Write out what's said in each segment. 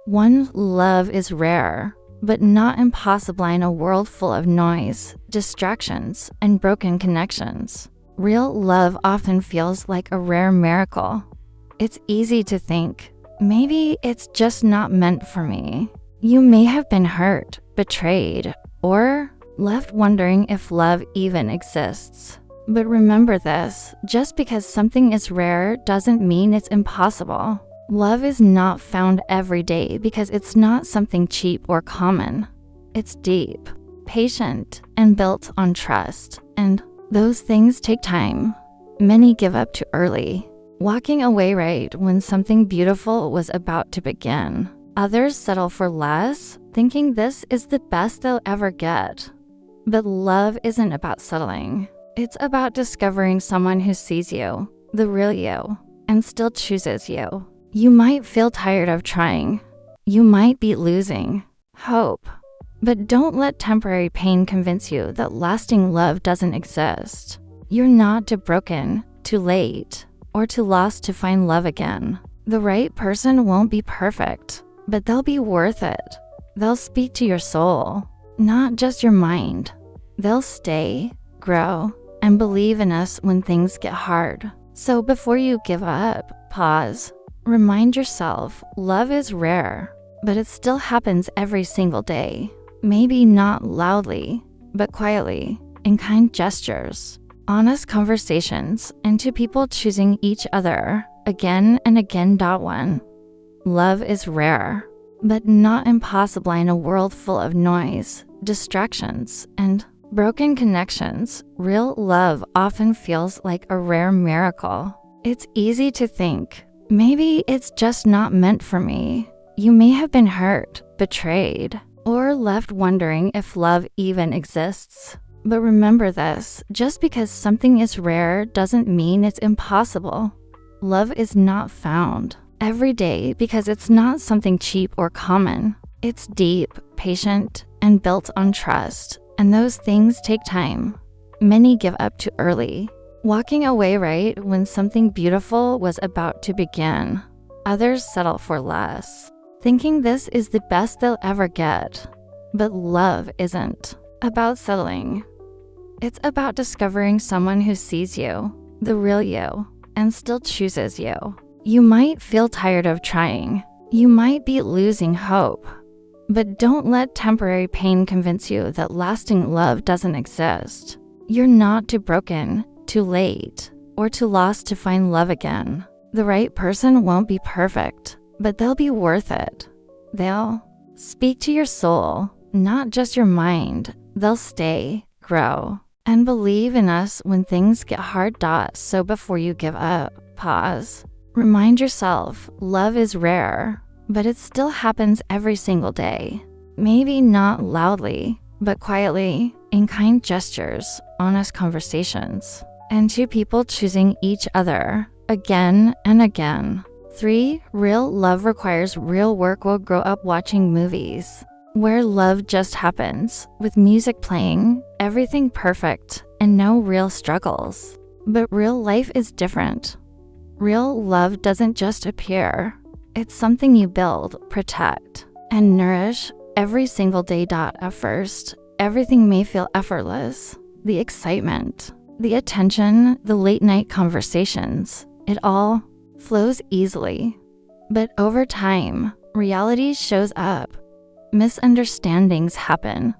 One, love is rare, but not impossible in a world full of noise, distractions, and broken connections. Real love often feels like a rare miracle. It's easy to think, maybe it's just not meant for me. You may have been hurt, betrayed, or left wondering if love even exists. But remember this, just because something is rare doesn't mean it's impossible. Love is not found every day because it's not something cheap or common. It's deep, patient, and built on trust, and those things take time. Many give up too early, walking away right when something beautiful was about to begin. Others settle for less, thinking this is the best they'll ever get. But love isn't about settling. It's about discovering someone who sees you, the real you, and still chooses you. You might feel tired of trying. You might be losing hope. But don't let temporary pain convince you that lasting love doesn't exist. You're not too broken, too late, or too lost to find love again. The right person won't be perfect, but they'll be worth it. They'll speak to your soul, not just your mind. They'll stay, grow, and believe in us when things get hard. So before you give up, pause. Remind yourself, love is rare, but it still happens every single day. Maybe not loudly, but quietly, in kind gestures, honest conversations, and to people choosing each other again and again. One, love is rare, but not impossible in a world full of noise, distractions, and broken connections. Real love often feels like a rare miracle. It's easy to think, maybe it's just not meant for me. You may have been hurt, betrayed, or left wondering if love even exists. But remember this, just because something is rare doesn't mean it's impossible. Love is not found every day because it's not something cheap or common. It's deep, patient, and built on trust, and those things take time. Many give up too early, walking away right when something beautiful was about to begin. Others settle for less, thinking this is the best they'll ever get. But love isn't about settling. It's about discovering someone who sees you, the real you, and still chooses you. You might feel tired of trying. You might be losing hope. But don't let temporary pain convince you that lasting love doesn't exist. You're not too broken, too late, or too lost to find love again. The right person won't be perfect, but they'll be worth it. They'll speak to your soul, not just your mind. They'll stay, grow, and believe in us when things get hard. So before you give up, pause. Remind yourself, love is rare, but it still happens every single day. Maybe not loudly, but quietly, in kind gestures, honest conversations, and two people choosing each other again and again. 3, real love requires real work. We'll grow up watching movies where love just happens, with music playing, everything perfect, and no real struggles. But real life is different. Real love doesn't just appear. It's something you build, protect, and nourish every single day. At first, everything may feel effortless. The excitement, the attention, the late night conversations, it all flows easily. But over time, reality shows up. Misunderstandings happen.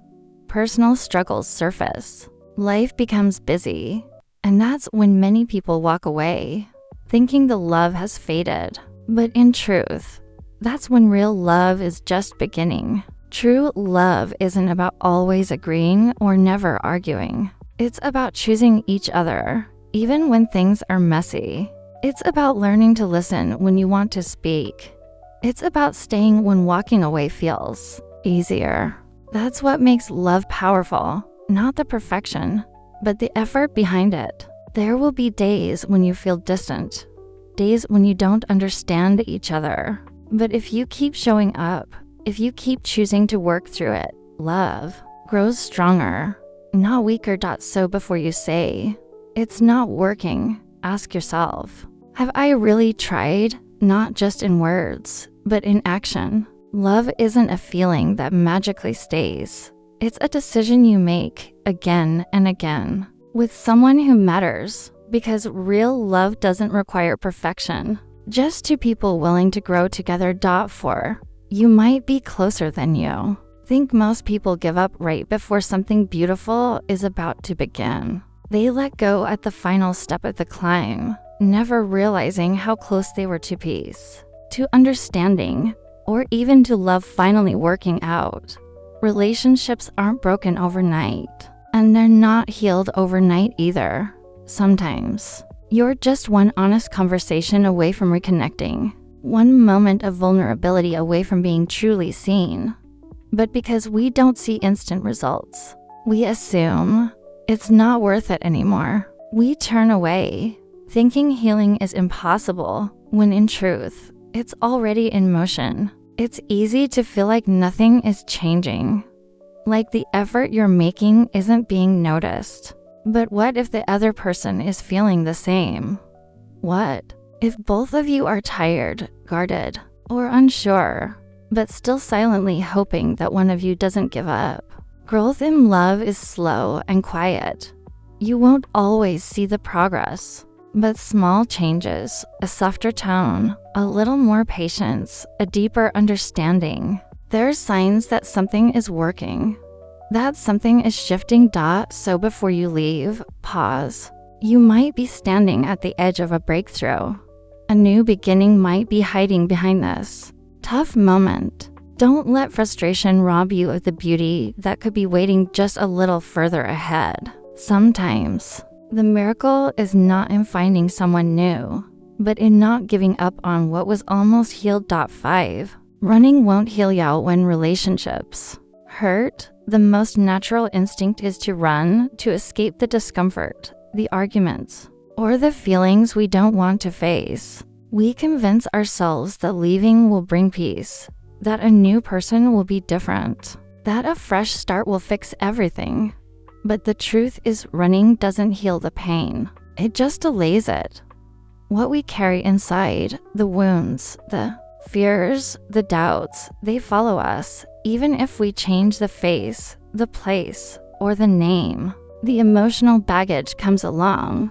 Personal struggles surface. Life becomes busy. And that's when many people walk away, thinking the love has faded. But in truth, that's when real love is just beginning. True love isn't about always agreeing or never arguing. It's about choosing each other, even when things are messy. It's about learning to listen when you want to speak. It's about staying when walking away feels easier. That's what makes love powerful, not the perfection, but the effort behind it. There will be days when you feel distant, days when you don't understand each other. But if you keep showing up, if you keep choosing to work through it, love grows stronger, not weaker. So before you say, it's not working, ask yourself, have I really tried? Not just in words, but in action. Love isn't a feeling that magically stays. It's a decision you make again and again with someone who matters, because real love doesn't require perfection. Just two people willing to grow together. For you might be closer than you think. Most people give up right before something beautiful is about to begin. They let go at the final step of the climb, never realizing how close they were to peace, to understanding, or even to love finally working out. Relationships aren't broken overnight, and they're not healed overnight either. Sometimes you're just one honest conversation away from reconnecting, one moment of vulnerability away from being truly seen. But because we don't see instant results, we assume it's not worth it anymore. We turn away, thinking healing is impossible, when in truth, it's already in motion. It's easy to feel like nothing is changing, like the effort you're making isn't being noticed. But what if the other person is feeling the same? What if both of you are tired, guarded, or unsure, but still silently hoping that one of you doesn't give up? Growth in love is slow and quiet. You won't always see the progress, but small changes, a softer tone, a little more patience, a deeper understanding, they're signs that something is working, that something is shifting. So before you leave, pause. You might be standing at the edge of a breakthrough. A new beginning might be hiding behind this tough moment. Don't let frustration rob you of the beauty that could be waiting just a little further ahead. Sometimes the miracle is not in finding someone new, but in not giving up on what was almost healed. 5. Running won't heal you when relationships hurt. The most natural instinct is to run, to escape the discomfort, the arguments, or the feelings we don't want to face. We convince ourselves that leaving will bring peace, that a new person will be different, that a fresh start will fix everything. But the truth is, running doesn't heal the pain. It just delays it. What we carry inside, the wounds, the fears, the doubts, they follow us, even if we change the face, the place, or the name. The emotional baggage comes along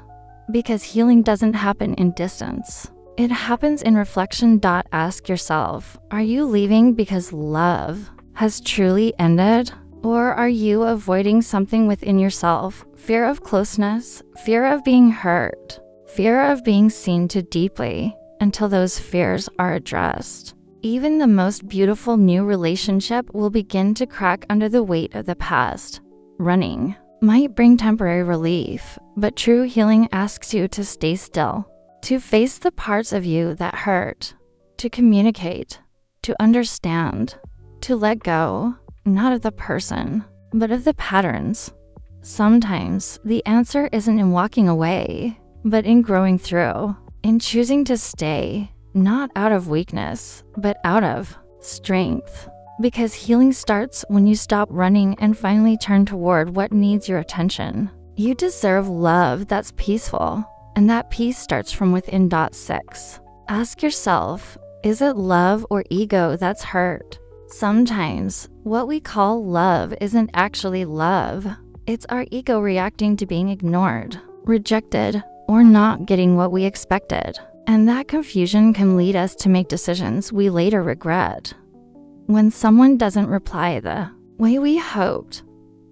because healing doesn't happen in distance. It happens in reflection. Ask yourself, are you leaving because love has truly ended? Or are you avoiding something within yourself? Fear of closeness, fear of being hurt, fear of being seen too deeply. Until those fears are addressed, even the most beautiful new relationship will begin to crack under the weight of the past. Running might bring temporary relief, but true healing asks you to stay still, to face the parts of you that hurt, to communicate, to understand, to let go, not of the person, but of the patterns. Sometimes the answer isn't in walking away, but in growing through, in choosing to stay, not out of weakness, but out of strength. Because healing starts when you stop running and finally turn toward what needs your attention. You deserve love that's peaceful, and that peace starts from within. 6. Ask yourself, is it love or ego that's hurt? Sometimes what we call love isn't actually love. It's our ego reacting to being ignored, rejected, or not getting what we expected. And that confusion can lead us to make decisions we later regret. When someone doesn't reply the way we hoped,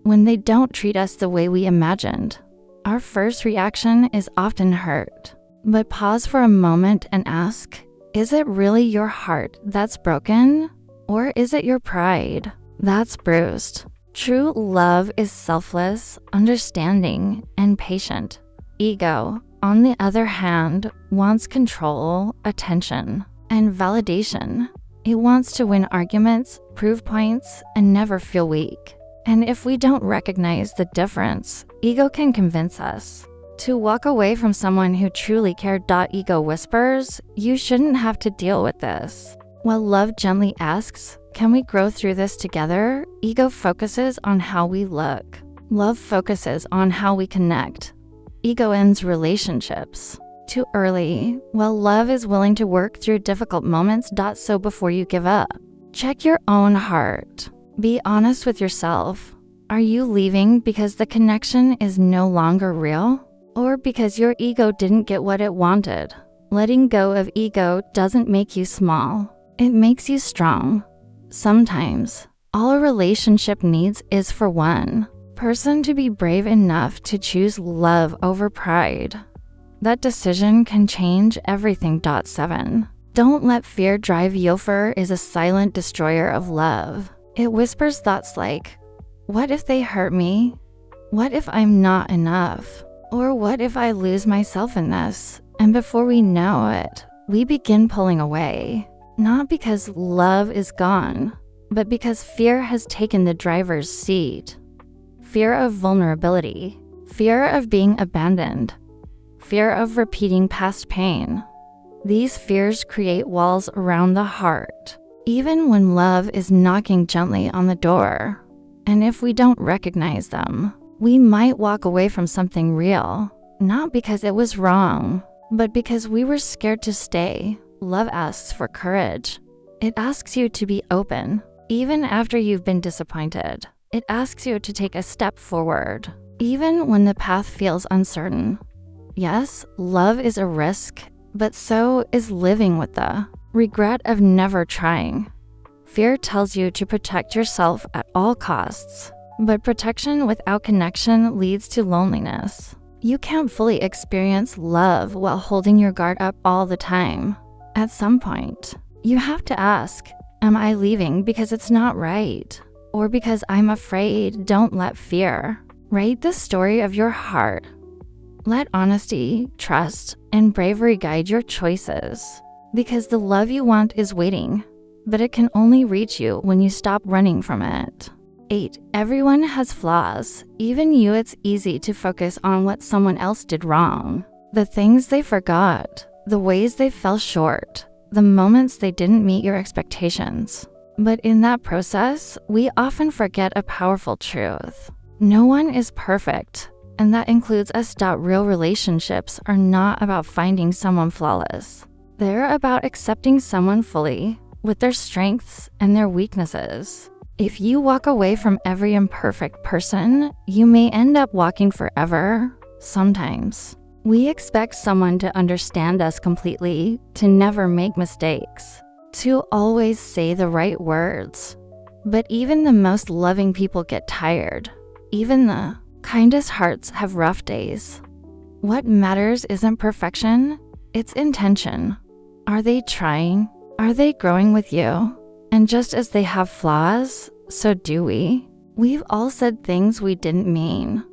when they don't treat us the way we imagined, our first reaction is often hurt. But pause for a moment and ask, is it really your heart that's broken? Or is it your pride that's bruised? True love is selfless, understanding, and patient. Ego, on the other hand, wants control, attention, and validation. It wants to win arguments, prove points, and never feel weak. And if we don't recognize the difference, ego can convince us to walk away from someone who truly cared. Ego whispers, you shouldn't have to deal with this. While love gently asks, can we grow through this together? Ego focuses on how we look. Love focuses on how we connect. Ego ends relationships too early, while love is willing to work through difficult moments. So before you give up, Check your own heart. Be honest with yourself. Are you leaving because the connection is no longer real? Or because your ego didn't get what it wanted? Letting go of ego doesn't make you small. It makes you strong. Sometimes, all a relationship needs is for one person to be brave enough to choose love over pride. That decision can change everything. 7. Don't let fear drive you. Afar is a silent destroyer of love. It whispers thoughts like, what if they hurt me? What if I'm not enough? Or what if I lose myself in this? And before we know it, we begin pulling away. Not because love is gone, but because fear has taken the driver's seat. Fear of vulnerability, fear of being abandoned, fear of repeating past pain. These fears create walls around the heart, even when love is knocking gently on the door. And if we don't recognize them, we might walk away from something real, not because it was wrong, but because we were scared to stay. Love asks for courage. It asks you to be open, even after you've been disappointed. It asks you to take a step forward, even when the path feels uncertain. Yes, love is a risk, but so is living with the regret of never trying. Fear tells you to protect yourself at all costs, but protection without connection leads to loneliness. You can't fully experience love while holding your guard up all the time. At some point, you have to ask, am I leaving because it's not right? Or because I'm afraid? Don't let fear write the story of your heart. Let honesty, trust, and bravery guide your choices. Because the love you want is waiting, but it can only reach you when you stop running from it. 8. Everyone has flaws. Even you. It's easy to focus on what someone else did wrong. The things they forgot, the ways they fell short, the moments they didn't meet your expectations. But in that process, we often forget a powerful truth. No one is perfect, and that includes us. Real relationships are not about finding someone flawless. They're about accepting someone fully, with their strengths and their weaknesses. If you walk away from every imperfect person, you may end up walking forever. Sometimes, we expect someone to understand us completely, to never make mistakes, to always say the right words. But even the most loving people get tired. Even the kindest hearts have rough days. What matters isn't perfection, it's intention. Are they trying? Are they growing with you? And just as they have flaws, so do we. We've all said things we didn't mean.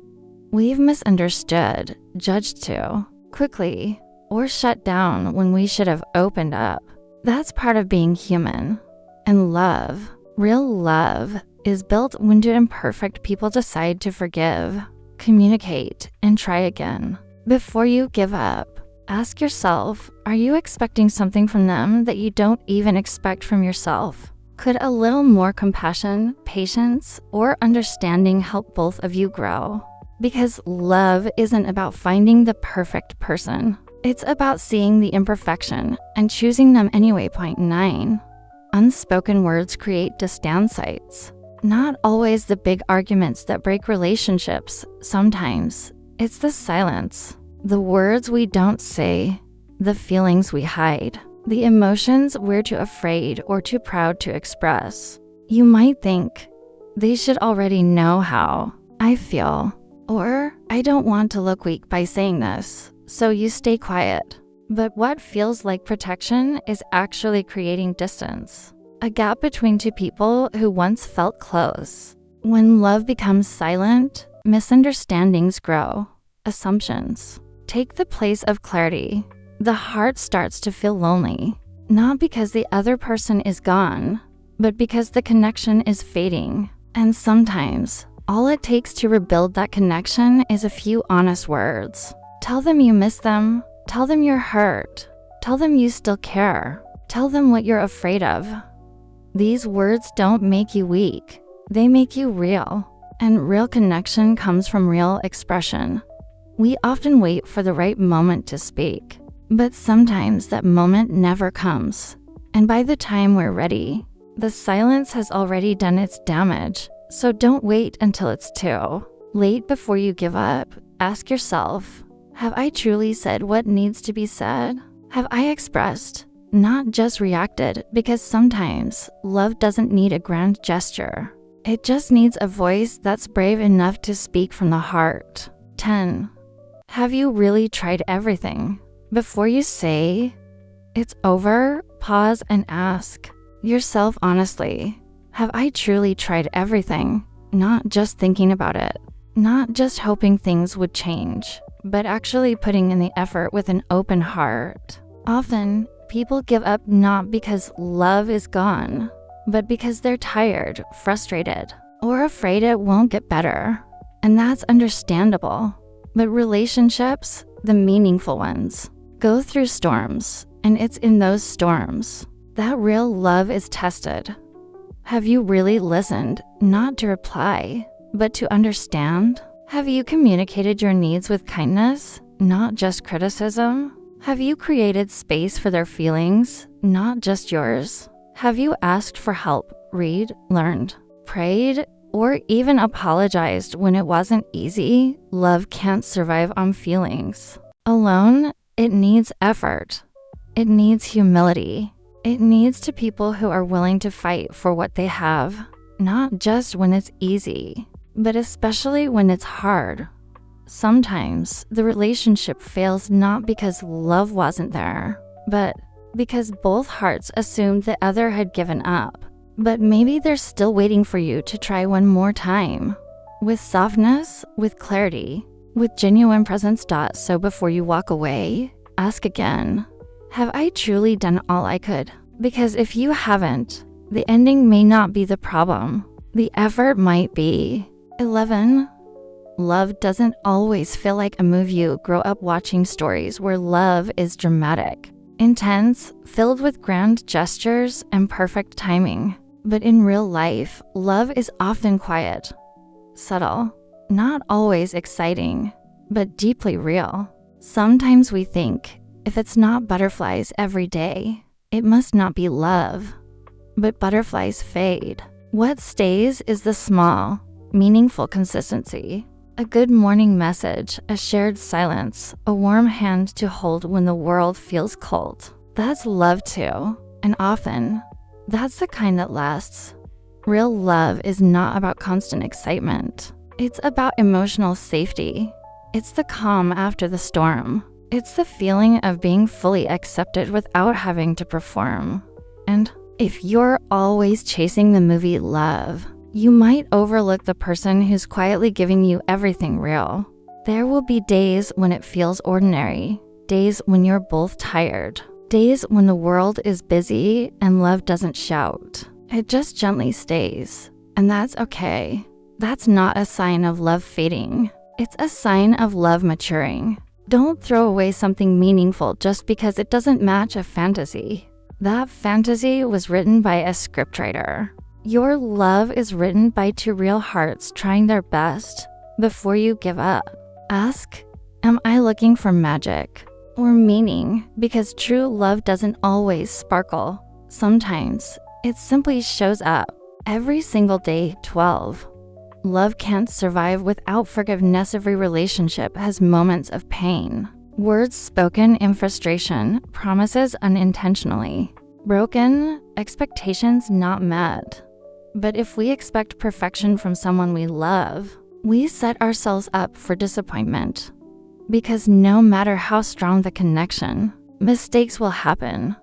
We've misunderstood, judged too quickly, or shut down when we should have opened up. That's part of being human. And love, real love, is built when two imperfect people decide to forgive, communicate, and try again. Before you give up, ask yourself, are you expecting something from them that you don't even expect from yourself? Could a little more compassion, patience, or understanding help both of you grow? Because love isn't about finding the perfect person. It's about seeing the imperfection and choosing them anyway. 9. Unspoken words create distances. Not always the big arguments that break relationships. Sometimes it's the silence, the words we don't say, the feelings we hide, the emotions we're too afraid or too proud to express. You might think, they should already know how I feel, or I don't want to look weak by saying this, so you stay quiet. But what feels like protection is actually creating distance, a gap between two people who once felt close. When love becomes silent, misunderstandings grow, assumptions take the place of clarity. The heart starts to feel lonely, not because the other person is gone, but because the connection is fading. And sometimes, all it takes to rebuild that connection is a few honest words. Tell them you miss them. Tell them you're hurt. Tell them you still care. Tell them what you're afraid of. These words don't make you weak. They make you real. And real connection comes from real expression. We often wait for the right moment to speak, but sometimes that moment never comes. And by the time we're ready, The silence has already done its damage, so don't wait until it's too late before you give up. Ask yourself, have I truly said what needs to be said? Have I expressed, not just reacted? Because sometimes love doesn't need a grand gesture. It just needs a voice that's brave enough to speak from the heart. 10. Have you really tried everything? Before you say it's over, pause and ask yourself honestly, have I truly tried everything? Not just thinking about it, not just hoping things would change, but actually putting in the effort with an open heart. Often, people give up not because love is gone, but because they're tired, frustrated, or afraid it won't get better. And that's understandable. But relationships, the meaningful ones, go through storms, and it's in those storms that real love is tested. Have you really listened, not to reply, but to understand? Have you communicated your needs with kindness, not just criticism? Have you created space for their feelings, not just yours? Have you asked for help, read, learned, prayed, or even apologized when it wasn't easy? Love can't survive on feelings alone. It needs effort. It needs humility. It needs to people who are willing to fight for what they have, not just when it's easy, but especially when it's hard. Sometimes the relationship fails not because love wasn't there, but because both hearts assumed the other had given up. But maybe they're still waiting for you to try one more time, with softness, with clarity, with genuine presence. So before you walk away, ask again, have I truly done all I could? Because if you haven't, the ending may not be the problem. The effort might be. 11. Love doesn't always feel like a movie. You grow up watching stories where love is dramatic, intense, filled with grand gestures and perfect timing. But in real life, love is often quiet, subtle, not always exciting, but deeply real. Sometimes we think, if it's not butterflies every day, it must not be love. But butterflies fade. What stays is the small, meaningful consistency. A good morning message, a shared silence, a warm hand to hold when the world feels cold. That's love too, and often, that's the kind that lasts. Real love is not about constant excitement. It's about emotional safety. It's the calm after the storm. It's the feeling of being fully accepted without having to perform. And if you're always chasing the movie love, you might overlook the person who's quietly giving you everything real. There will be days when it feels ordinary, days when you're both tired, days when the world is busy and love doesn't shout. It just gently stays, and that's okay. That's not a sign of love fading. It's a sign of love maturing. Don't throw away something meaningful just because it doesn't match a fantasy. That fantasy was written by a scriptwriter. Your love is written by two real hearts trying their best. Before you give up, ask, am I looking for magic or meaning? Because true love doesn't always sparkle. Sometimes it simply shows up. Every single day. 12. Love can't survive without forgiveness. Every relationship has moments of pain. Words spoken in frustration, promises unintentionally broken, expectations not met. But if we expect perfection from someone we love, we set ourselves up for disappointment. Because no matter how strong the connection, mistakes will happen.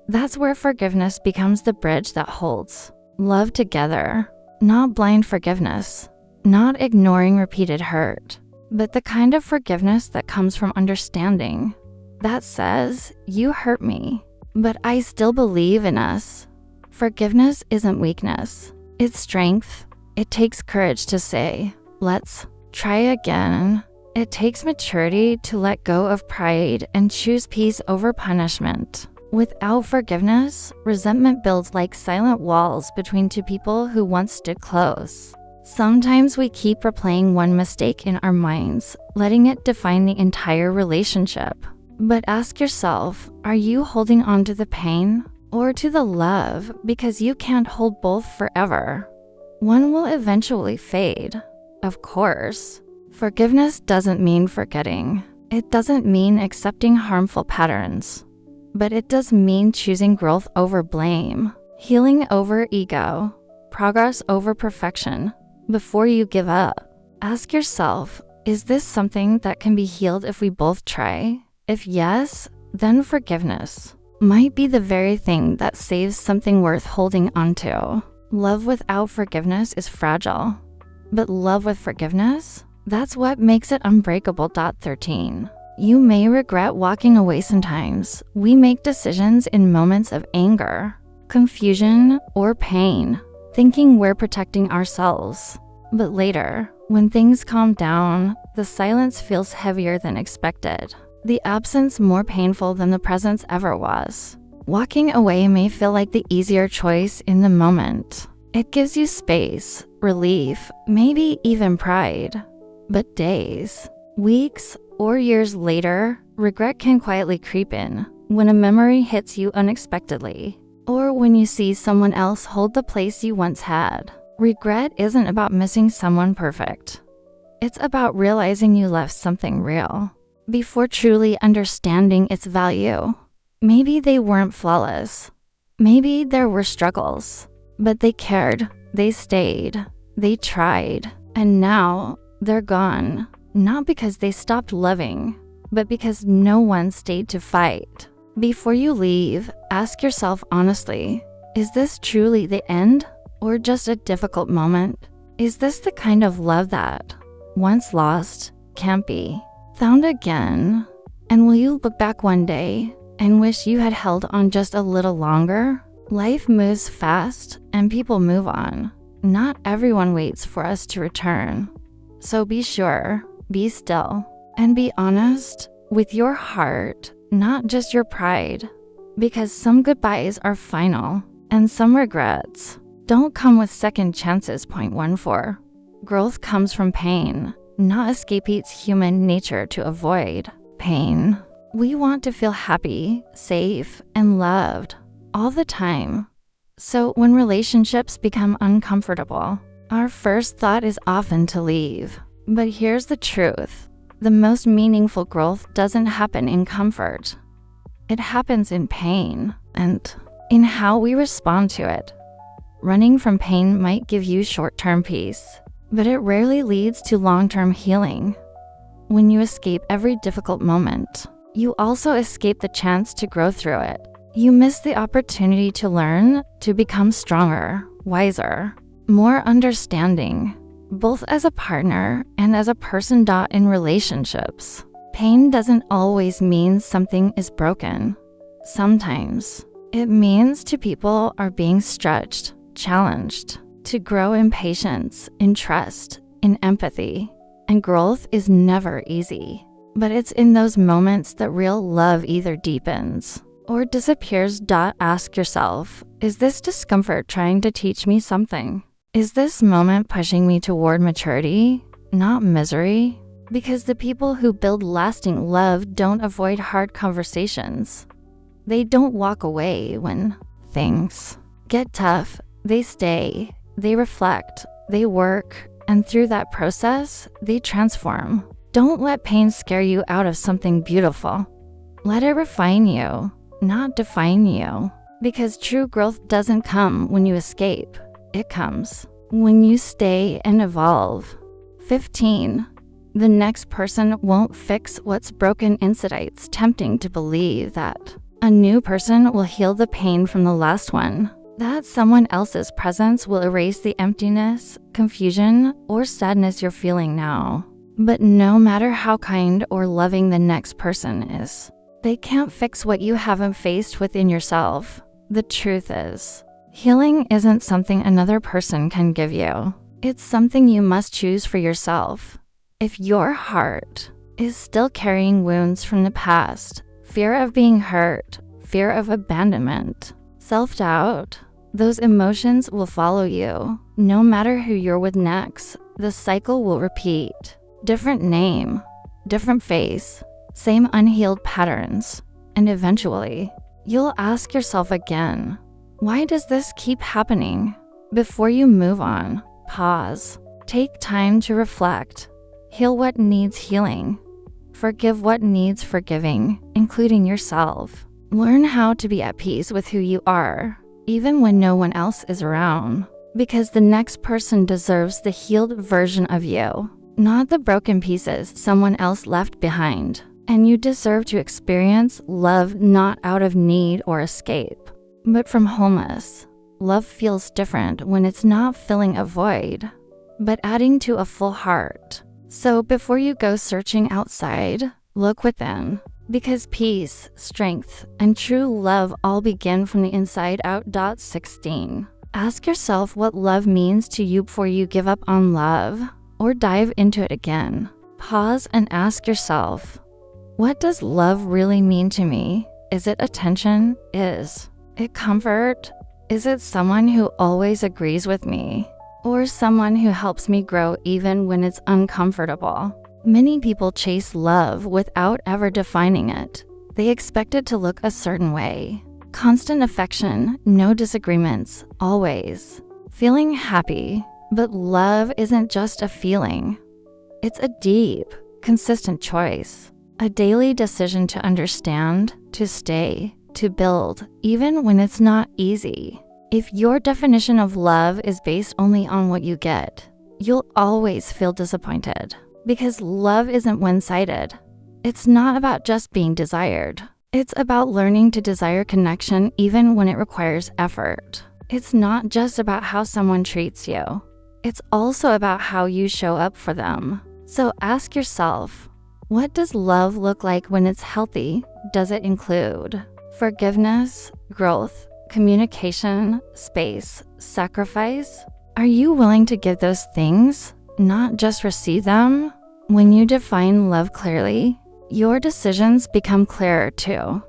That's where forgiveness becomes the bridge that holds love together. Not blind forgiveness, not ignoring repeated hurt, but the kind of forgiveness that comes from understanding. That says, you hurt me, but I still believe in us. Forgiveness isn't weakness, it's strength. It takes courage to say, let's try again. It takes maturity to let go of pride and choose peace over punishment. Without forgiveness, resentment builds like silent walls between two people who once stood close. Sometimes we keep replaying one mistake in our minds, letting it define the entire relationship. But ask yourself, are you holding on to the pain or to the love because you can't hold both forever. One will eventually fade, of course. Forgiveness doesn't mean forgetting. It doesn't mean accepting harmful patterns. But it does mean choosing growth over blame, healing over ego, progress over perfection. Before you give up, ask yourself, is this something that can be healed if we both try? If yes, then forgiveness might be the very thing that saves something worth holding onto. Love without forgiveness is fragile, but love with forgiveness, that's what makes it unbreakable. 13. You may regret walking away sometimes. We make decisions in moments of anger, confusion, or pain, thinking we're protecting ourselves. But later, when things calm down, the silence feels heavier than expected. The absence more painful than the presence ever was. Walking away may feel like the easier choice in the moment. It gives you space, relief, maybe even pride. But days, weeks, or years later, regret can quietly creep in when a memory hits you unexpectedly, or when you see someone else hold the place you once had. Regret isn't about missing someone perfect. It's about realizing you left something real before truly understanding its value. Maybe they weren't flawless. Maybe there were struggles, but they cared, they stayed, they tried, and now they're gone. Not because they stopped loving, but because no one stayed to fight. Before you leave, ask yourself honestly, is this truly the end or just a difficult moment? Is this the kind of love that, once lost, can't be found again? And will you look back one day and wish you had held on just a little longer? Life moves fast and people move on. Not everyone waits for us to return. So be sure, be still, and be honest with your heart, not just your pride. Because some goodbyes are final, and some regrets don't come with second chances. 14. Growth comes from pain, not escape. It's human nature to avoid pain. We want to feel happy, safe, and loved all the time. So when relationships become uncomfortable, our first thought is often to leave. But here's the truth. The most meaningful growth doesn't happen in comfort. It happens in pain and in how we respond to it. Running from pain might give you short-term peace, but it rarely leads to long-term healing. When you escape every difficult moment, you also escape the chance to grow through it. You miss the opportunity to learn, to become stronger, wiser, more understanding, both as a partner and as a person. In relationships, pain doesn't always mean something is broken. Sometimes it means two people are being stretched, challenged to grow in patience, in trust, in empathy. And growth is never easy, but it's in those moments that real love either deepens or disappears. Ask yourself, is this discomfort trying to teach me something? Is this moment pushing me toward maturity, not misery? Because the people who build lasting love don't avoid hard conversations. They don't walk away when things get tough. They stay, they reflect, they work, and through that process, they transform. Don't let pain scare you out of something beautiful. Let it refine you, not define you. Because true growth doesn't come when you escape. It comes when you stay and evolve. 15. The next person won't fix what's broken inside. It's tempting to believe that a new person will heal the pain from the last one, that someone else's presence will erase the emptiness, confusion, or sadness you're feeling now. But no matter how kind or loving the next person is, they can't fix what you haven't faced within yourself. The truth is, healing isn't something another person can give you. It's something you must choose for yourself. If your heart is still carrying wounds from the past, fear of being hurt, fear of abandonment, self-doubt, those emotions will follow you. No matter who you're with next, the cycle will repeat. Different name, different face, same unhealed patterns, and eventually, You'll ask yourself again, why does this keep happening? Before you move on, pause. Take time to reflect. Heal what needs healing. Forgive what needs forgiving, including yourself. Learn how to be at peace with who you are, even when no one else is around. Because the next person deserves the healed version of you, not the broken pieces someone else left behind. And you deserve to experience love not out of need or escape, but from wholeness. Love feels different when it's not filling a void, but adding to a full heart. So before you go searching outside, look within. Because peace, strength, and true love all begin from the inside out. 16. Ask yourself what love means to you before you give up on love or dive into it again. Pause and ask yourself, what does love really mean to me? Is it attention? Is it comfort? Is it someone who always agrees with me? Or someone who helps me grow even when it's uncomfortable? Many people chase love without ever defining it. They expect it to look a certain way. Constant affection, no disagreements, always. Feeling happy, but love isn't just a feeling. It's a deep, consistent choice. A daily decision to understand, to stay, to build, even when it's not easy. If your definition of love is based only on what you get, you'll always feel disappointed. Because love isn't one-sided. It's not about just being desired. It's about learning to desire connection even when it requires effort. It's not just about how someone treats you. It's also about how you show up for them. So ask yourself, what does love look like when it's healthy? Does it include forgiveness, growth, communication, space, sacrifice? Are you willing to give those things, not just receive them? When you define love clearly, your decisions become clearer too.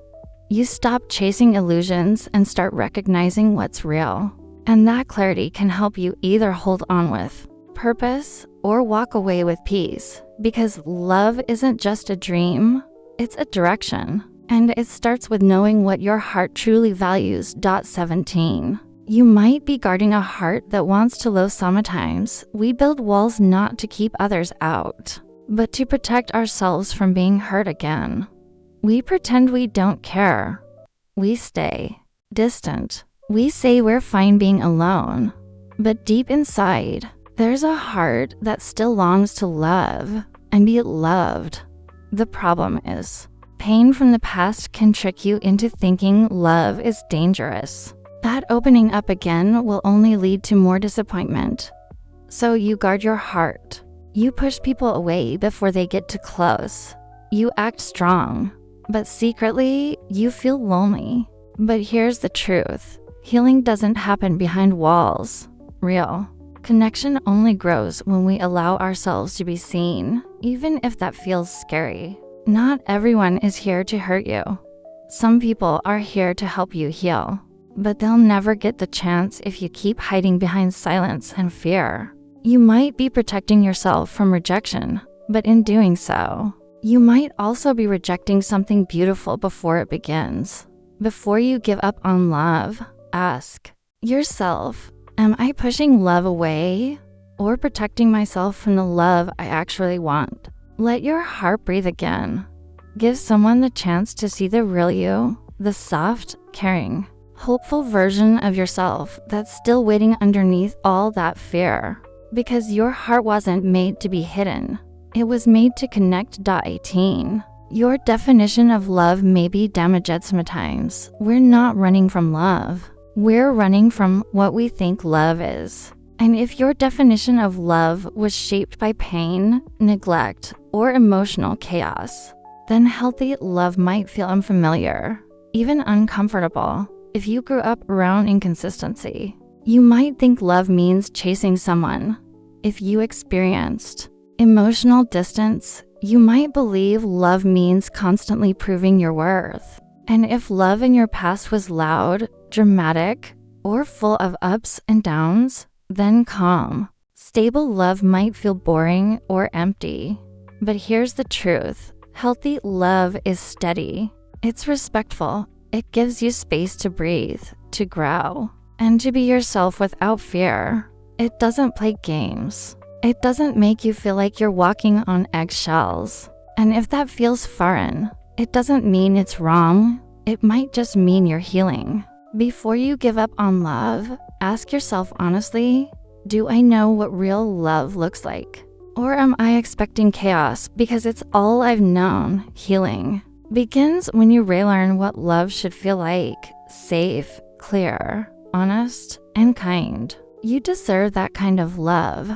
You stop chasing illusions and start recognizing what's real. And that clarity can help you either hold on with purpose or walk away with peace. Because love isn't just a dream, it's a direction. And it starts with knowing what your heart truly values. 17. You might be guarding a heart that wants to love. Sometimes we build walls not to keep others out, but to protect ourselves from being hurt again. We pretend we don't care. We stay distant. We say we're fine being alone. But deep inside, there's a heart that still longs to love and be loved. The problem is, pain from the past can trick you into thinking love is dangerous. That opening up again will only lead to more disappointment. So you guard your heart. You push people away before they get too close. You act strong, but secretly you feel lonely. But here's the truth. Healing doesn't happen behind walls. Real connection only grows when we allow ourselves to be seen, even if that feels scary. Not everyone is here to hurt you. Some people are here to help you heal, but they'll never get the chance if you keep hiding behind silence and fear. You might be protecting yourself from rejection, but in doing so, you might also be rejecting something beautiful before it begins. Before you give up on love, ask yourself, am I pushing love away or protecting myself from the love I actually want? Let your heart breathe again. Give someone the chance to see the real you, the soft, caring, hopeful version of yourself that's still waiting underneath all that fear. Because your heart wasn't made to be hidden. It was made to connect. 18. Your definition of love may be damaged sometimes. We're not running from love. We're running from what we think love is. And if your definition of love was shaped by pain, neglect, or emotional chaos, then healthy love might feel unfamiliar, even uncomfortable. If you grew up around inconsistency, you might think love means chasing someone. If you experienced emotional distance, you might believe love means constantly proving your worth. And if love in your past was loud, dramatic, or full of ups and downs, then calm. Stable love might feel boring or empty. But here's the truth. Healthy love is steady. It's respectful. It gives you space to breathe, to grow, and to be yourself without fear. It doesn't play games. It doesn't make you feel like you're walking on eggshells. And if that feels foreign, it doesn't mean it's wrong. It might just mean you're healing. Before you give up on love, ask yourself honestly, do I know what real love looks like? Or am I expecting chaos because it's all I've known? Healing begins when you relearn what love should feel like: safe, clear, honest, and kind. You deserve that kind of love.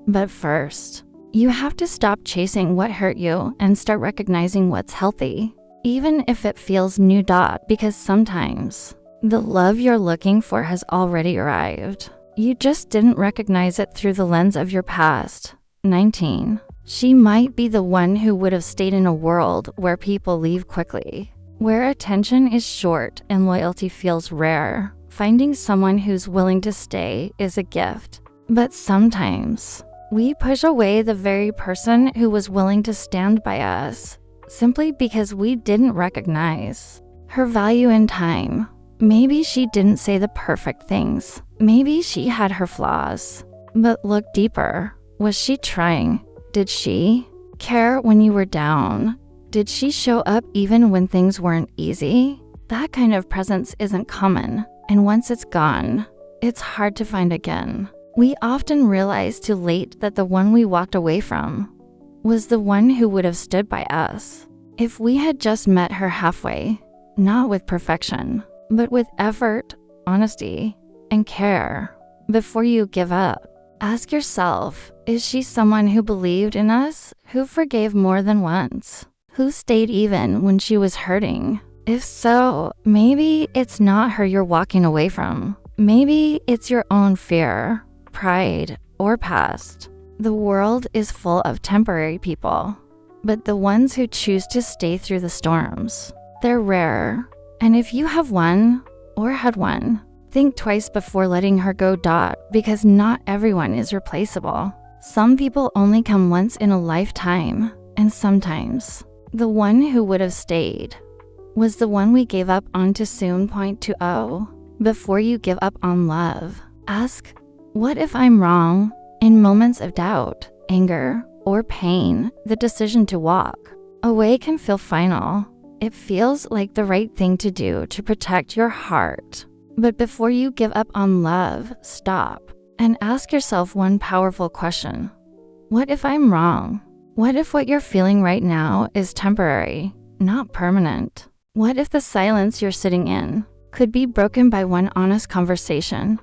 But first, you have to stop chasing what hurt you and start recognizing what's healthy, even if it feels new. Because sometimes the love you're looking for has already arrived. You just didn't recognize it through the lens of your past. 19. She might be the one who would have stayed in a world where people leave quickly, where attention is short and loyalty feels rare. Finding someone who's willing to stay is a gift. But sometimes we push away the very person who was willing to stand by us simply because we didn't recognize her value in time. Maybe she didn't say the perfect things. Maybe she had her flaws. But look deeper. Was she trying? Did she care when you were down? Did she show up even when things weren't easy? That kind of presence isn't common, and once it's gone, it's hard to find again. We often realize too late that the one we walked away from was the one who would have stood by us if we had just met her halfway, not with perfection, but with effort, honesty, and care. Before you give up, ask yourself, is she someone who believed in us, who forgave more than once, who stayed even when she was hurting? If so, maybe it's not her you're walking away from. Maybe it's your own fear, pride, or past. The world is full of temporary people, but the ones who choose to stay through the storms, they're rare. And if you have one or had one, think twice before letting her go. Because not everyone is replaceable. Some people only come once in a lifetime, and sometimes the one who would have stayed was the one we gave up on too soon. 20. Before you give up on love, ask, what if I'm wrong? In moments of doubt, anger, or pain, the decision to walk away can feel final. It feels like the right thing to do to protect your heart. But before you give up on love, stop and ask yourself one powerful question. What if I'm wrong? What if what you're feeling right now is temporary, not permanent? What if the silence you're sitting in could be broken by one honest conversation?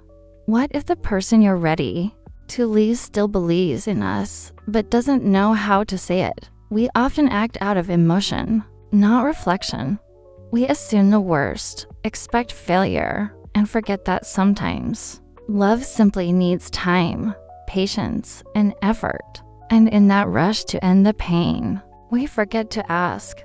What if the person you're ready to leave still believes in us, but doesn't know how to say it? We often act out of emotion, not reflection. We assume the worst, expect failure, and forget that sometimes love simply needs time, patience, and effort. And in that rush to end the pain, we forget to ask,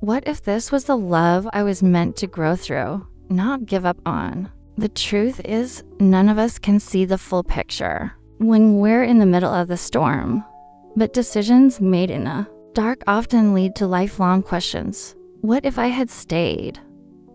what if this was the love I was meant to grow through, not give up on? The truth is, none of us can see the full picture when we're in the middle of the storm. But decisions made in the dark often lead to lifelong questions. What if I had stayed?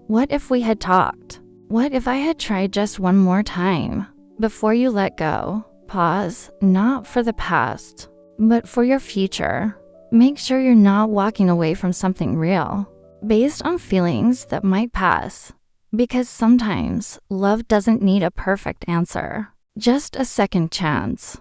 What if we had talked? What if I had tried just one more time? Before you let go, pause, not for the past, but for your future. Make sure you're not walking away from something real, based on feelings that might pass. Because sometimes love doesn't need a perfect answer, just a second chance.